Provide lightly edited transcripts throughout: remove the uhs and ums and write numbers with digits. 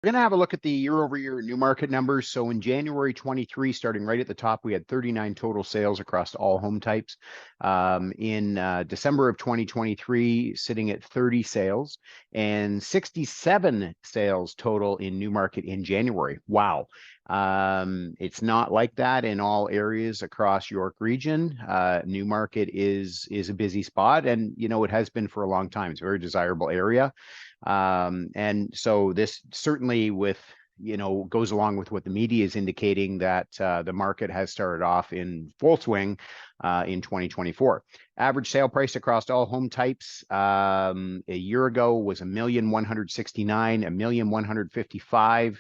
We're going to have a look at the year-over-year Newmarket numbers. So in January 23, starting right at the top, we had 39 total sales across all home types. In December of 2023, sitting at 30 sales and 67 sales total in Newmarket in January. Wow. It's not like that in all areas across York region. Newmarket is a busy spot, and it has been for a long time. It's a very desirable area. And so this certainly goes along with what the media is indicating, that the market has started off in full swing in 2024. Average sale price across all home types a year ago was $1,169,000, $1,155,000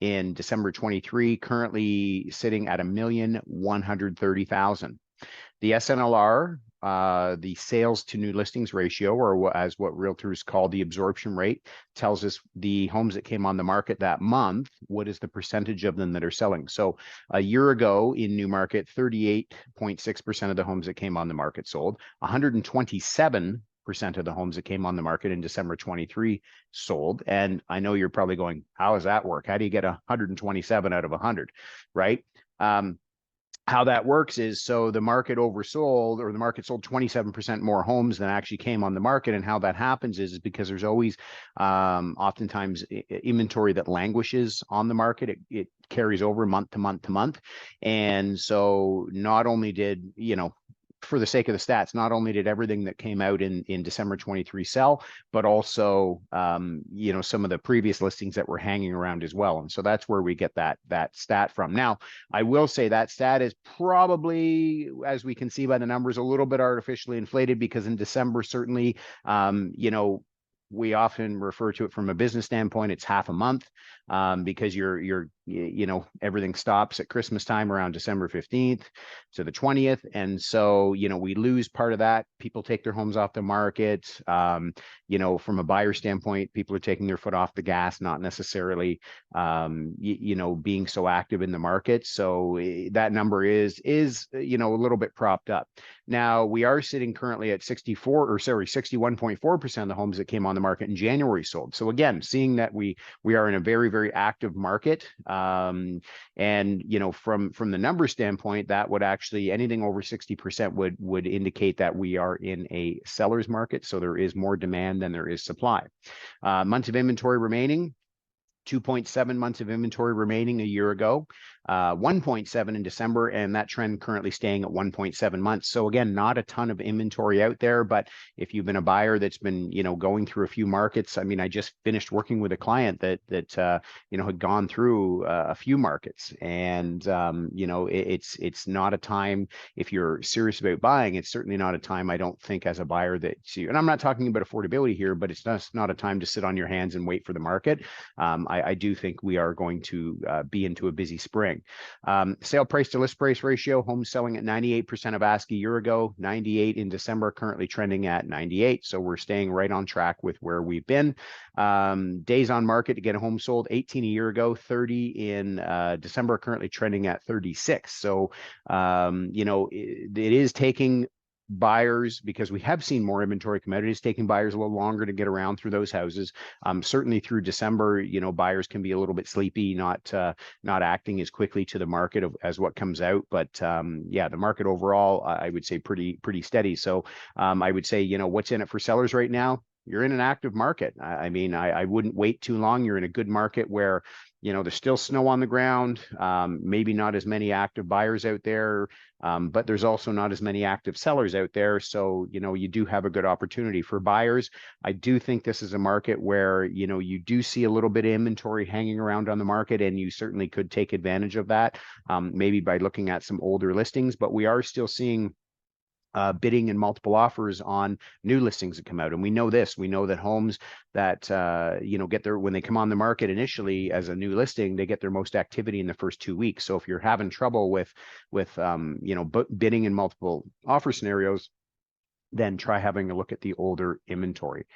in December 23, currently sitting at $1,130,000. The SNLR, the sales to new listings ratio, or as what realtors call the absorption rate, tells us the homes that came on the market that month, what is the percentage of them that are selling. So a year ago in Newmarket, 38.6% of the homes that came on the market sold. 127% of the homes that came on the market in December 23 sold. And I know you're probably going, how does that work? How do you get 127 out of 100, right? How that works is, so the market oversold, or the market sold 27% more homes than actually came on the market. And how that happens is because there's always oftentimes inventory that languishes on the market. It carries over month to month to month. And so not only did, for the sake of the stats, not only did everything that came out in December 23 sell, but also, some of the previous listings that were hanging around as well. And so that's where we get that stat from. Now, I will say that stat is probably, as we can see by the numbers, a little bit artificially inflated, because in December, certainly, we often refer to it from a business standpoint, it's half a month, because everything stops at Christmas time around December 15th to the 20th. And so, we lose part of that. People take their homes off the market. From a buyer standpoint, people are taking their foot off the gas, not necessarily, being so active in the market. So that number is a little bit propped up. Now, we are sitting currently at 61.4% of the homes that came on the market in January sold. So again, seeing that we are in a very, very active market. And, from the number standpoint, that would actually, anything over 60% would indicate that we are in a seller's market. So there is more demand than there is supply. Months of inventory remaining. 2.7 months of inventory remaining a year ago, 1.7 in December, and that trend currently staying at 1.7 months. So again, not a ton of inventory out there, but if you've been a buyer that's been, going through a few markets, I mean, I just finished working with a client that had gone through a few markets, and it's not a time, if you're serious about buying, it's certainly not a time, I don't think, as a buyer, and I'm not talking about affordability here, but it's just not a time to sit on your hands and wait for the market. I do think we are going to be into a busy spring. Sale price to list price ratio, homes selling at 98% of ask a year ago, 98 in December, currently trending at 98. So we're staying right on track with where we've been. Days on market to get a home sold, 18 a year ago, 30 in December, currently trending at 36. So, it is taking buyers, because we have seen more inventory come out, it is taking buyers a little longer to get around through those houses. Certainly through December, buyers can be a little bit sleepy, not acting as quickly to the market as what comes out. But the market overall, I would say pretty steady. So I would say, what's in it for sellers right now? You're in an active market. I mean, I wouldn't wait too long. You're in a good market where, there's still snow on the ground, maybe not as many active buyers out there, but there's also not as many active sellers out there. So, you do have a good opportunity for buyers. I do think this is a market where, you do see a little bit of inventory hanging around on the market, and you certainly could take advantage of that, maybe by looking at some older listings. But we are still seeing bidding and multiple offers on new listings that come out. And we know that homes that, when they come on the market initially as a new listing, they get their most activity in the first 2 weeks. So if you're having trouble with bidding in multiple offer scenarios, then try having a look at the older inventory.